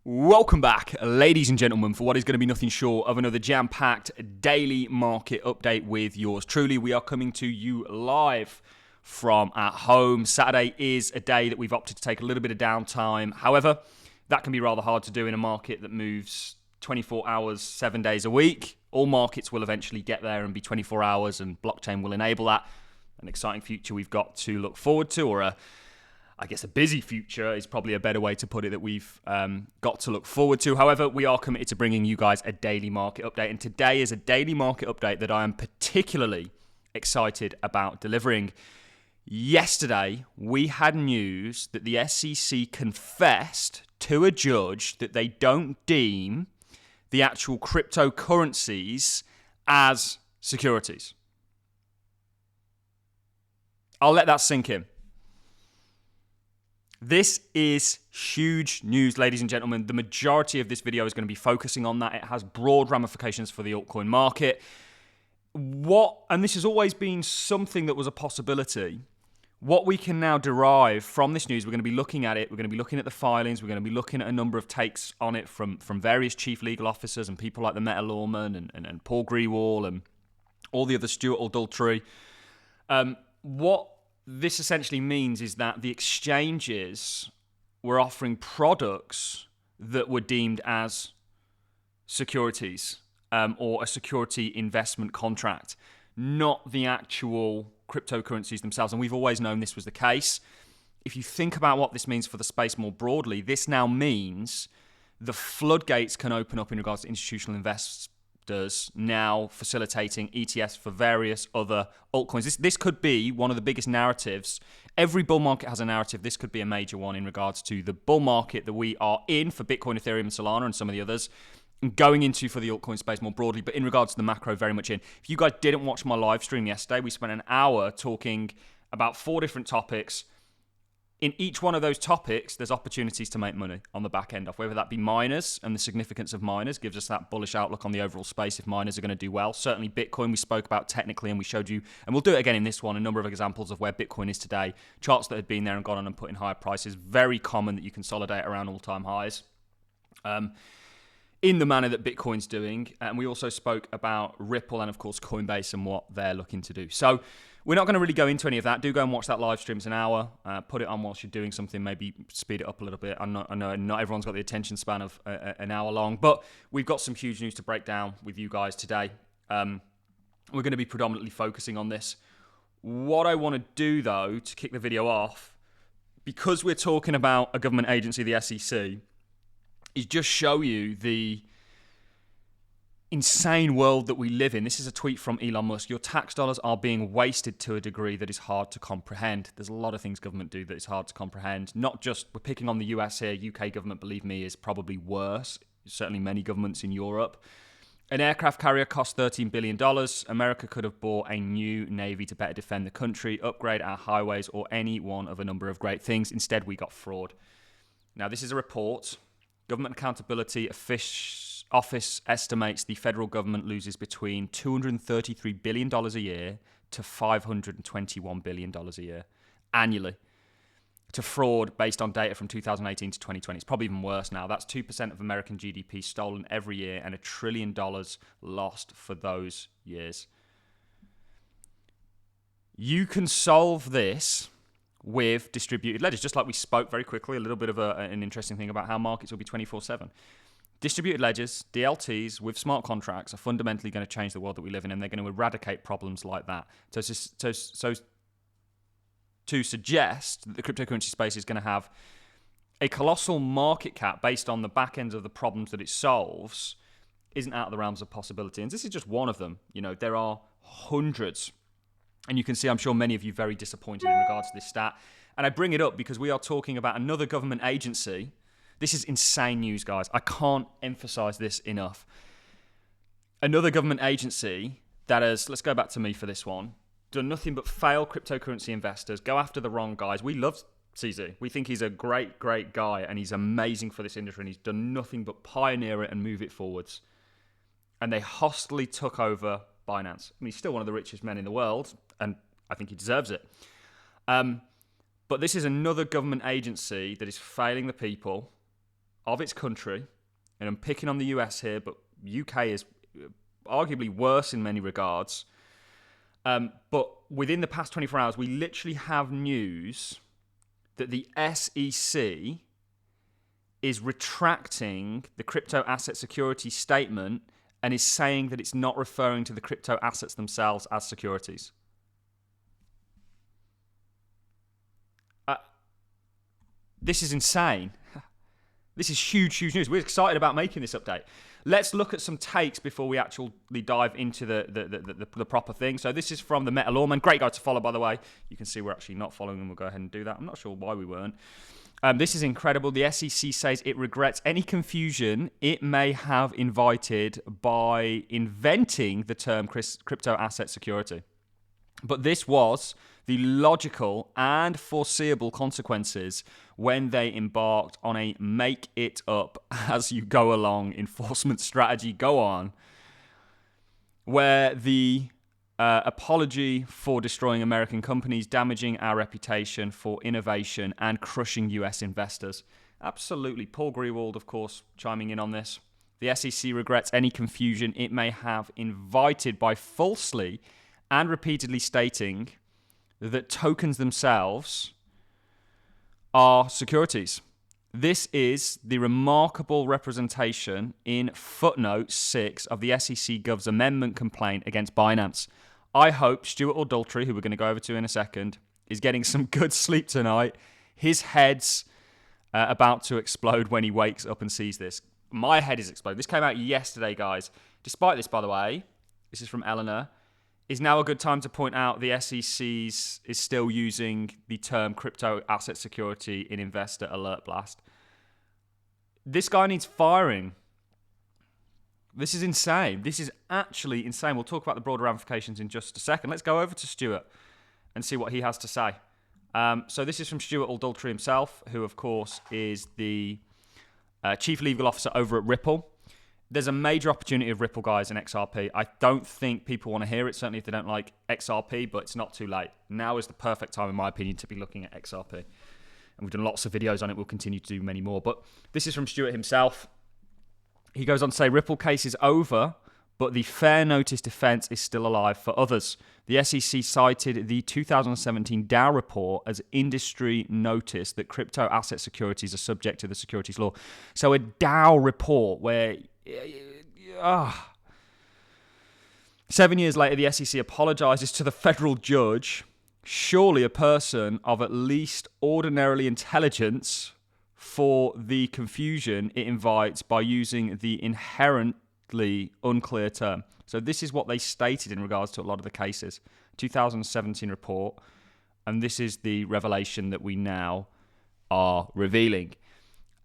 Welcome back, ladies and gentlemen, for what is going to be nothing short of another jam-packed daily market update with yours truly. We are coming to you live from at home. Saturday is a day that we've opted to take a little bit of downtime. However, that can be rather hard to do in a market that moves 24 hours, 7 days a week. All markets will eventually get there and be 24 hours, and blockchain will enable that. An exciting future we've got to look forward to, or a busy future is probably a better way to put it, that we've got to look forward to. However, we are committed to bringing you guys a daily market update. And today is a daily market update that I am particularly excited about delivering. Yesterday, we had news that the SEC confessed to a judge that they don't deem the actual cryptocurrencies as securities. I'll let that sink in. This is huge news, ladies and gentlemen. The majority of this video is going to be focusing on that. It has broad ramifications for the altcoin market. And this has always been something that was a possibility. What we can now derive from this news, we're going to be looking at it. We're going to be looking at the filings. We're going to be looking at a number of takes on it from various chief legal officers and people like the Meta Lawman and Paul Grewal and all the other Stuart Adultery. What this essentially means is that the exchanges were offering products that were deemed as securities or a security investment contract, not the actual cryptocurrencies themselves. And we've always known this was the case. If you think about what this means for the space more broadly, this now means the floodgates can open up in regards to institutional investors now facilitating ETFs for various other altcoins. This could be one of the biggest narratives. Every bull market has a narrative. This could be a major one in regards to the bull market that we are in for Bitcoin, Ethereum, and Solana, and some of the others, and going into for the altcoin space more broadly. But in regards to the macro, very much in. If you guys didn't watch my live stream yesterday, we spent an hour talking about 4 different topics. In each one of those topics, there's opportunities to make money on the back end of, whether that be miners, and the significance of miners gives us that bullish outlook on the overall space if miners are going to do well. Certainly Bitcoin we spoke about technically, and we showed you, and we'll do it again in this one, a number of examples of where Bitcoin is today, charts that had been there and gone on and put in higher prices. Very common that you consolidate around all-time highs in the manner that Bitcoin's doing. And we also spoke about Ripple and, of course, Coinbase and what they're looking to do. So we're not going to really go into any of that. Do go and watch that live stream. It's an hour. Put it on whilst you're doing something. Maybe speed it up a little bit. I know not everyone's got the attention span of an hour long, but we've got some huge news to break down with you guys today. We're going to be predominantly focusing on this. What I want to do, though, to kick the video off, because we're talking about a government agency, the SEC, is just show you the insane world that we live in. This is a tweet from Elon Musk. Your tax dollars are being wasted to a degree that is hard to comprehend. There's a lot of things government do that is hard to comprehend. Not just, we're picking on the US here. UK government, believe me, is probably worse. Certainly many governments in Europe. An aircraft carrier cost $13 billion. America could have bought a new Navy to better defend the country, upgrade our highways, or any one of a number of great things. Instead, we got fraud. Now, this is a report. Government Accountability Office estimates the federal government loses between $233 billion a year to $521 billion a year annually to fraud based on data from 2018 to 2020. It's probably even worse now. That's 2% of American GDP stolen every year and $1 trillion lost for those years. You can solve this with distributed ledgers, just like we spoke very quickly, a little bit of an interesting thing about how markets will be 24/7. Distributed ledgers, DLTs, with smart contracts are fundamentally going to change the world that we live in, and they're going to eradicate problems like that. So to suggest that the cryptocurrency space is going to have a colossal market cap based on the back ends of the problems that it solves isn't out of the realms of possibility. And this is just one of them. You know, there are hundreds. And you can see, I'm sure many of you very disappointed in regards to this stat. And I bring it up because we are talking about another government agency. This is insane news, guys. I can't emphasize this enough. Another government agency that has, let's go back to me for this one, done nothing but fail cryptocurrency investors, go after the wrong guys. We love CZ. We think he's a great, great guy, and he's amazing for this industry, and he's done nothing but pioneer it and move it forwards. And they hostily took over Binance. I mean, he's still one of the richest men in the world, and I think he deserves it. But this is another government agency that is failing the people of its country, and I'm picking on the US here, but UK is arguably worse in many regards. But within the past 24 hours, we literally have news that the SEC is retracting the crypto asset security statement and is saying that it's not referring to the crypto assets themselves as securities. This is insane. This is huge, huge news. We're excited about making this update. Let's look at some takes before we actually dive into the proper thing. So this is from the Meta Lawman. Great guy to follow, by the way. You can see we're actually not following him. We'll go ahead and do that. I'm not sure why we weren't. This is incredible. The SEC says it regrets any confusion it may have invited by inventing the term crypto asset security. But this was the logical and foreseeable consequences when they embarked on a make it up as you go along enforcement strategy where the apology for destroying American companies, damaging our reputation for innovation, and crushing US investors. Absolutely. Paul Grewald, of course, chiming in on this. The SEC regrets any confusion it may have invited by falsely and repeatedly stating that tokens themselves are securities. This is the remarkable representation in footnote 6 of the SEC Gov's amendment complaint against Binance. I hope Stuart Adultery, who we're going to go over to in a second, is getting some good sleep tonight. His head's about to explode when he wakes up and sees this. My head is exploding. This came out yesterday, guys. Despite this, by the way, this is from Eleanor, is now a good time to point out the SEC is still using the term crypto asset security in investor alert blast. This guy needs firing. This is insane. This is actually insane. We'll talk about the broader ramifications in just a second. Let's go over to Stuart and see what he has to say. So this is from Stuart Adultery himself, who, of course, is the chief legal officer over at Ripple. There's a major opportunity of Ripple, guys, in XRP. I don't think people want to hear it, certainly if they don't like XRP, but it's not too late. Now is the perfect time, in my opinion, to be looking at XRP. And we've done lots of videos on it. We'll continue to do many more. But this is from Stuart himself. He goes on to say, Ripple case is over, but the fair notice defense is still alive for others. The SEC cited the 2017 Dow report as industry notice that crypto asset securities are subject to the securities law. So a Dow report where... 7 years later, the SEC apologizes to the federal judge. Surely a person of at least ordinarily intelligence for the confusion it invites by using the inherently unclear term. So this is what they stated in regards to a lot of the cases. 2017 report, and this is the revelation that we now are revealing.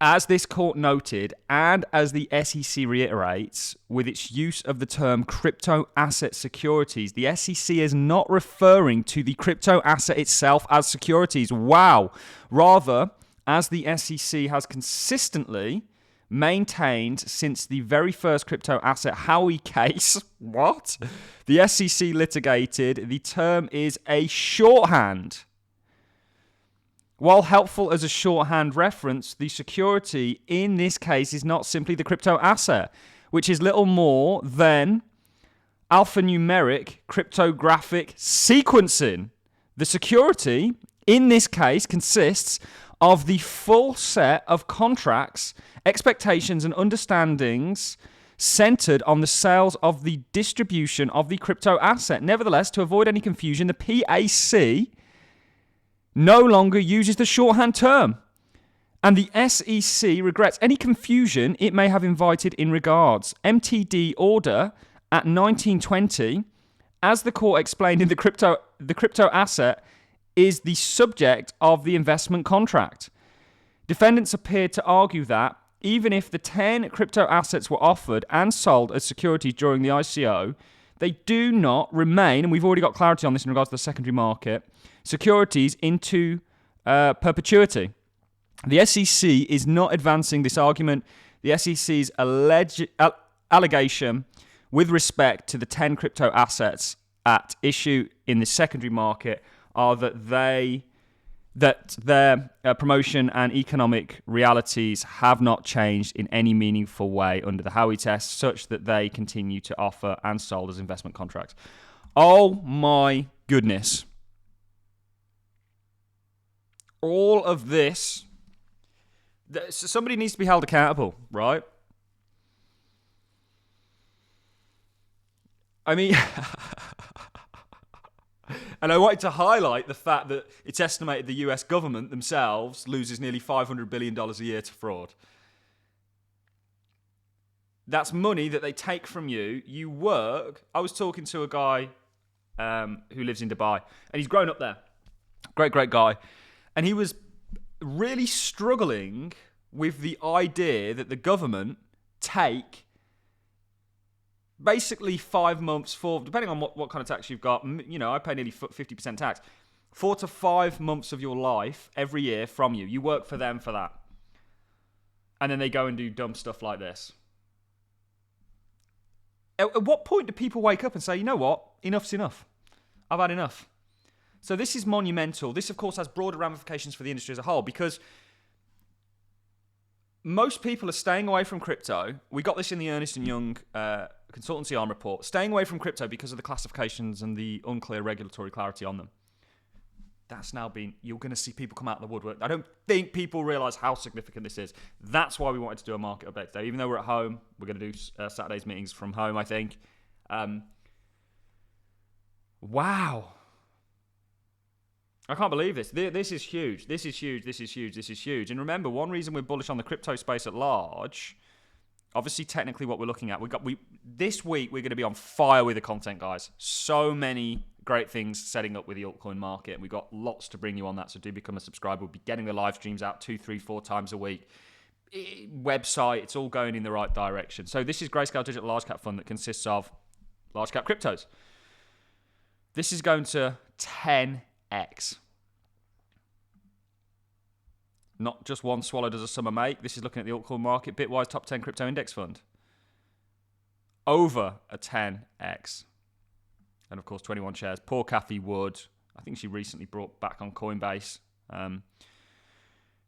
As this court noted, and as the SEC reiterates, with its use of the term crypto asset securities, the SEC is not referring to the crypto asset itself as securities. Wow. Rather, as the SEC has consistently maintained since the very first crypto asset Howey case, what? The SEC litigated, the term is a shorthand. While helpful as a shorthand reference, the security in this case is not simply the crypto asset, which is little more than alphanumeric cryptographic sequencing. The security in this case consists of the full set of contracts, expectations, and understandings centered on the sales of the distribution of the crypto asset. Nevertheless, to avoid any confusion, the PAC no longer uses the shorthand term, and the SEC regrets any confusion it may have invited in regards. MTD order at 1920, as the court explained in the crypto asset, is the subject of the investment contract. Defendants appeared to argue that even if the 10 crypto assets were offered and sold as securities during the ICO, they do not remain, and we've already got clarity on this in regards to the secondary market, securities into perpetuity. The SEC is not advancing this argument. The SEC's allegation with respect to the 10 crypto assets at issue in the secondary market are that they that their promotion and economic realities have not changed in any meaningful way under the Howey test, such that they continue to offer and sold as investment contracts. Oh my goodness. All of this, somebody needs to be held accountable, right? I mean, and I wanted to highlight the fact that it's estimated the US government themselves loses nearly $500 billion a year to fraud. That's money that they take from you. You work. I was talking to a guy who lives in Dubai, and he's grown up there. Great guy. And he was really struggling with the idea that the government take basically 5 months for, depending on what kind of tax you've got, you know, I pay nearly 50% tax, 4 to 5 months of your life every year from you. You work for them for that. And then they go and do dumb stuff like this. At what point do people wake up and say, you know what, enough's enough. I've had enough. So this is monumental. This, of course, has broader ramifications for the industry as a whole, because most people are staying away from crypto. We got this in the Ernst & Young consultancy arm report. Staying away from crypto because of the classifications and the unclear regulatory clarity on them. That's now been, you're going to see people come out of the woodwork. I don't think people realize how significant this is. That's why we wanted to do a market update today. Even though we're at home, we're going to do Saturday's meetings from home, I think. Wow. I can't believe this. This is huge. This is huge. This is huge. This is huge. And remember, one reason we're bullish on the crypto space at large, obviously technically what we're looking at, this week we're going to be on fire with the content, guys. So many great things setting up with the altcoin market, and we've got lots to bring you on that, so do become a subscriber. We'll be getting the live streams out 2, 3, 4 times a week. Website, it's all going in the right direction. So this is Grayscale Digital Large Cap Fund that consists of large cap cryptos. This is going to 10x. Not just one swallow does a summer make. This is looking at the altcoin market. Bitwise top 10 crypto index fund. Over a 10x. And of course, 21 shares. Poor Kathy Wood. I think she recently brought back on Coinbase.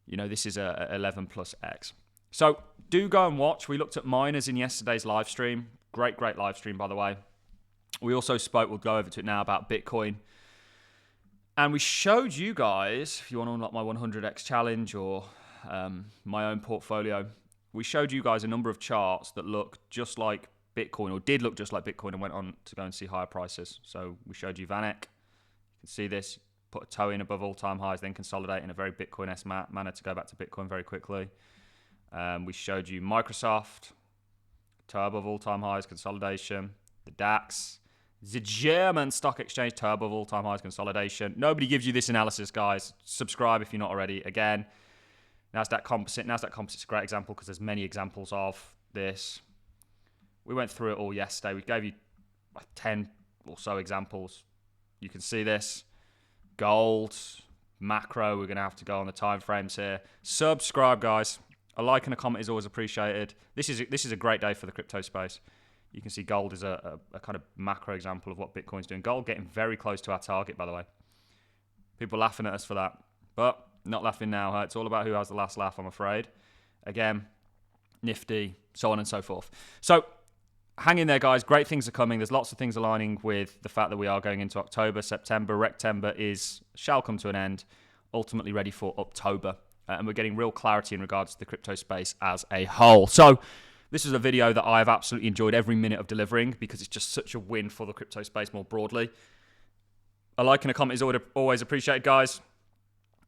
You know, this is a 11 plus X. So do go and watch. We looked at miners in yesterday's live stream. Great live stream, by the way. We also spoke, we'll go over to it now, about Bitcoin. And we showed you guys, if you want to unlock my 100x challenge or my own portfolio, we showed you guys a number of charts that look just like Bitcoin, or did look just like Bitcoin, and went on to go and see higher prices. So we showed you VanEck. You can see this, put a toe in above all-time highs, then consolidate in a very Bitcoin-esque manner to go back to Bitcoin very quickly. We showed you Microsoft, toe above all-time highs, consolidation. The DAX, the German stock exchange, toe above all-time highs, consolidation. Nobody gives you this analysis, guys. Subscribe if you're not already. Again, Nasdaq Composite. Nasdaq Composite's a great example because there's many examples of this. We went through it all yesterday. We gave you 10 or so examples. You can see this. Gold, macro. We're going to have to go on the time frames here. Subscribe, guys. A like and a comment is always appreciated. This is a great day for the crypto space. You can see gold is a kind of macro example of what Bitcoin's doing. Gold getting very close to our target, by the way. People laughing at us for that. But not laughing now. Huh? It's all about who has the last laugh, I'm afraid. Again, nifty, so on and so forth. So hang in there, guys. Great things are coming. There's lots of things aligning with the fact that we are going into October. September, Rectember shall come to an end, ultimately ready for October. And we're getting real clarity in regards to the crypto space as a whole. So this is a video that I've absolutely enjoyed every minute of delivering because it's just such a win for the crypto space more broadly. A like and a comment is always appreciated, guys.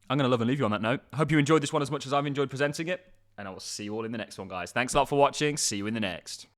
I'm going to love and leave you on that note. I hope you enjoyed this one as much as I've enjoyed presenting it. And I will see you all in the next one, guys. Thanks a lot for watching. See you in the next.